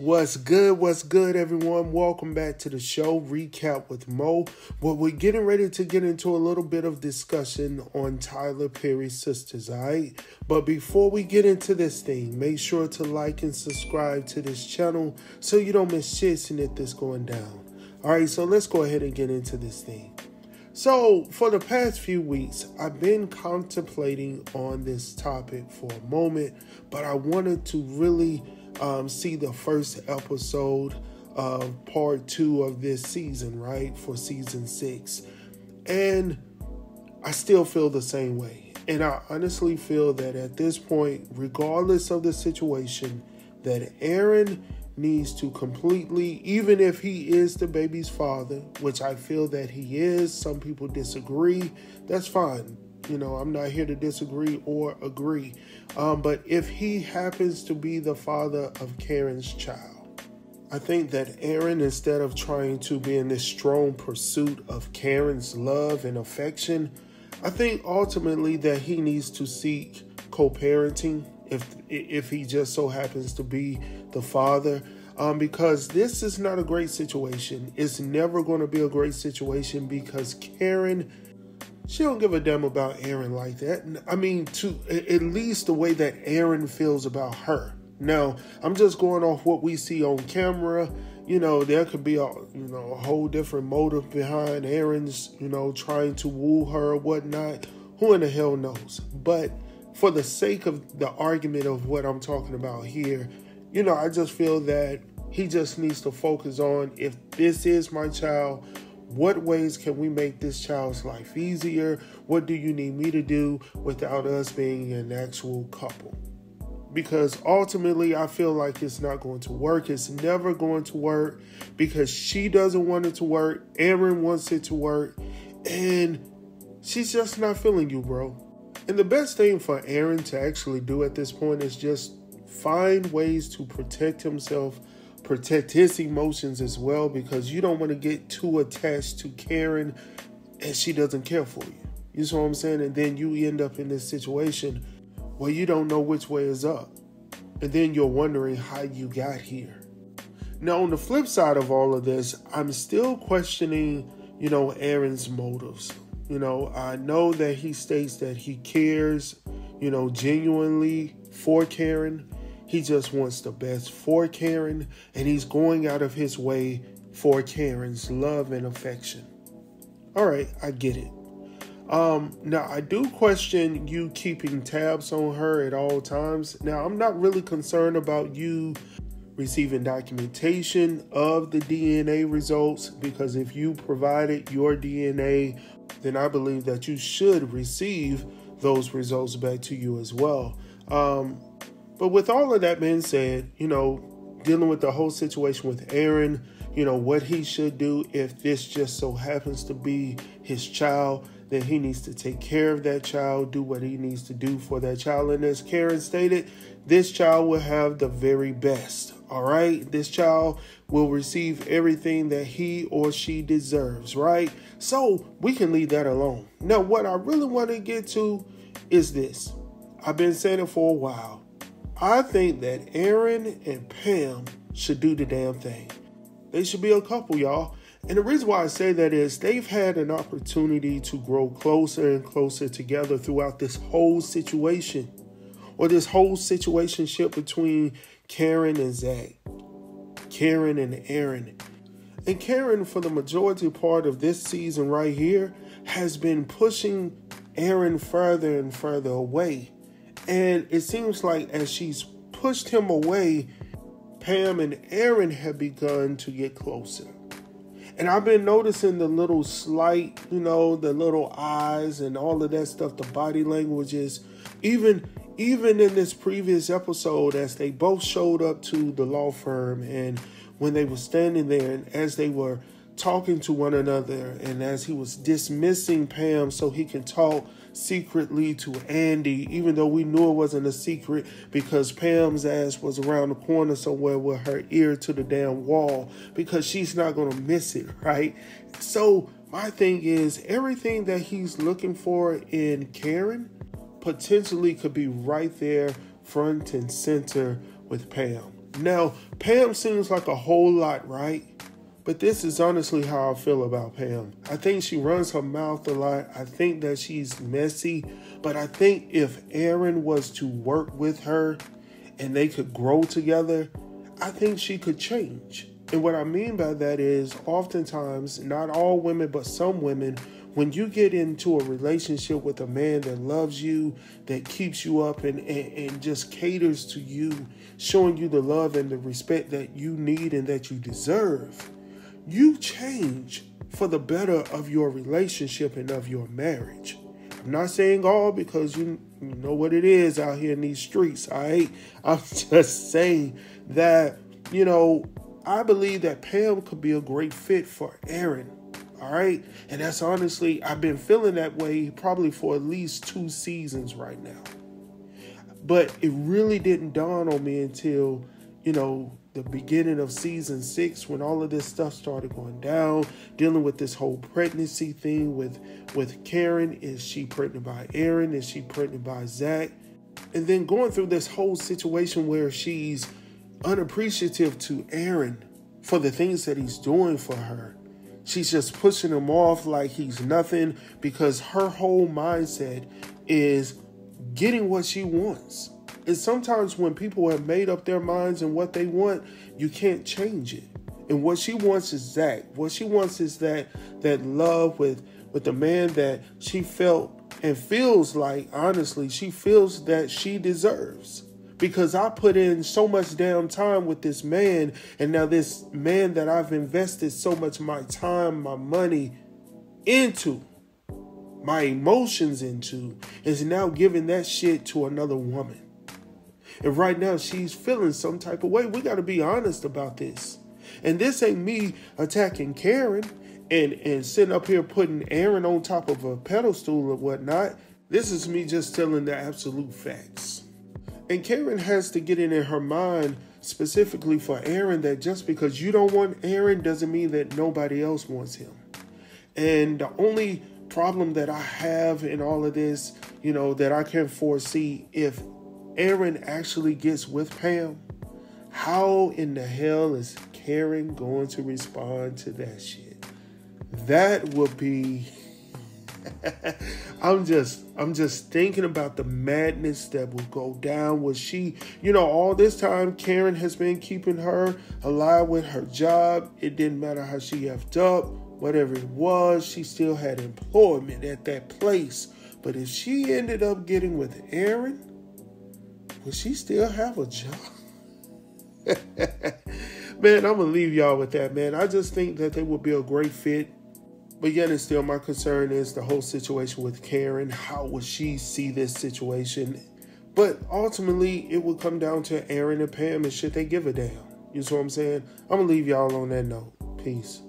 What's good? What's good, everyone? Welcome back to the show, Recap with Mo. Well, we're getting ready to get into a little bit of discussion on Tyler Perry's Sistas, all right? But before we get into this thing, make sure to like and subscribe to this channel so you don't miss shit and it that's going down. All right, so let's go ahead and get into this thing. So, for the past few weeks, I've been contemplating on this topic for a moment, but I wanted to really see the first episode of part 2 of this season, right? For season 6. And I still feel the same way. And I honestly feel that at this point, regardless of the situation, that Aaron needs to completely, even if he is the baby's father, which I feel that he is, some people disagree, that's fine. You know, I'm not here to disagree or agree. But if he happens to be the father of Karen's child, I think that Aaron, instead of trying to be in this strong pursuit of Karen's love and affection, I think ultimately that he needs to seek co-parenting if he just so happens to be the father. Because this is not a great situation. It's never going to be a great situation because Karen, she don't give a damn about Aaron like that. I mean, to at least the way that Aaron feels about her. Now, I'm just going off what we see on camera. You know, there could be a whole different motive behind Aaron's, trying to woo her or whatnot. Who in the hell knows? But for the sake of the argument of what I'm talking about here, I just feel that he just needs to focus on, if this is my child, what ways can we make this child's life easier? What do you need me to do without us being an actual couple? Because ultimately, I feel like it's not going to work. It's never going to work because she doesn't want it to work. Aaron wants it to work. And she's just not feeling you, bro. And the best thing for Aaron to actually do at this point is just find ways to protect himself, protect his emotions as well, because you don't want to get too attached to Karen and she doesn't care for you. You see what I'm saying? And then you end up in this situation where you don't know which way is up. And then you're wondering how you got here. Now, on the flip side of all of this, I'm still questioning, Aaron's motives. I know that he states that he cares, genuinely for Karen. He just wants the best for Karen, and he's going out of his way for Karen's love and affection. All right, I get it. Now, I do question you keeping tabs on her at all times. Now, I'm not really concerned about you receiving documentation of the DNA results, because if you provided your DNA, then I believe that you should receive those results back to you as well. But with all of that being said, dealing with the whole situation with Aaron, what he should do if this just so happens to be his child, then he needs to take care of that child, do what he needs to do for that child. And as Karen stated, this child will have the very best, all right? This child will receive everything that he or she deserves, right? So we can leave that alone. Now, what I really want to get to is this. I've been saying it for a while. I think that Aaron and Pam should do the damn thing. They should be a couple, y'all. And the reason why I say that is they've had an opportunity to grow closer and closer together throughout this whole situation, or this whole situationship between Karen and Zach, Karen and Aaron. And Karen, for the majority part of this season right here, has been pushing Aaron further and further away. And it seems like as she's pushed him away, Pam and Aaron have begun to get closer. And I've been noticing the little slight, the little eyes and all of that stuff, the body languages. Even in this previous episode, as they both showed up to the law firm, and when they were standing there and as they were talking to one another, and as he was dismissing Pam so he can talk secretly to Andy, even though we knew it wasn't a secret because Pam's ass was around the corner somewhere with her ear to the damn wall, because she's not going to miss it, right? So my thing is, everything that he's looking for in Karen potentially could be right there front and center with Pam. Now, Pam seems like a whole lot, right? But this is honestly how I feel about Pam. I think she runs her mouth a lot. I think that she's messy. But I think if Aaron was to work with her and they could grow together, I think she could change. And what I mean by that is oftentimes, not all women, but some women, when you get into a relationship with a man that loves you, that keeps you up and just caters to you, showing you the love and the respect that you need and that you deserve, you change for the better of your relationship and of your marriage. I'm not saying all, because you know what it is out here in these streets, all right? I'm just saying that, I believe that Pam could be a great fit for Aaron, all right? And that's honestly, I've been feeling that way probably for at least 2 seasons right now. But it really didn't dawn on me until, the beginning of season 6, when all of this stuff started going down, dealing with this whole pregnancy thing with Karen. Is she pregnant by Aaron? Is she pregnant by Zach? And then going through this whole situation where she's unappreciative to Aaron for the things that he's doing for her. She's just pushing him off like he's nothing, because her whole mindset is getting what she wants. And sometimes when people have made up their minds and what they want, you can't change it. And what she wants is Zach. What she wants is that love with the man that she felt and feels like, honestly, she feels that she deserves. Because I put in so much damn time with this man, and now this man that I've invested so much of my time, my money into, my emotions into, is now giving that shit to another woman. And right now she's feeling some type of way. We got to be honest about this. And this ain't me attacking Karen and sitting up here putting Aaron on top of a pedestal or whatnot. This is me just telling the absolute facts. And Karen has to get it in her mind, specifically for Aaron, that just because you don't want Aaron doesn't mean that nobody else wants him. And the only problem that I have in all of this, that I can foresee, if Aaron actually gets with Pam, how in the hell is Karen going to respond to that shit? That would be I'm just thinking about the madness that will go down. Was she, all this time Karen has been keeping her alive with her job. It didn't matter how she effed up, whatever it was, she still had employment at that place. But if she ended up getting with Aaron, would she still have a job? Man, I'm going to leave y'all with that, man. I just think that they would be a great fit. But yet and still, my concern is the whole situation with Karen. How would she see this situation? But ultimately, it would come down to Aaron and Pam, and should they give a damn? You see what I'm saying? I'm going to leave y'all on that note. Peace.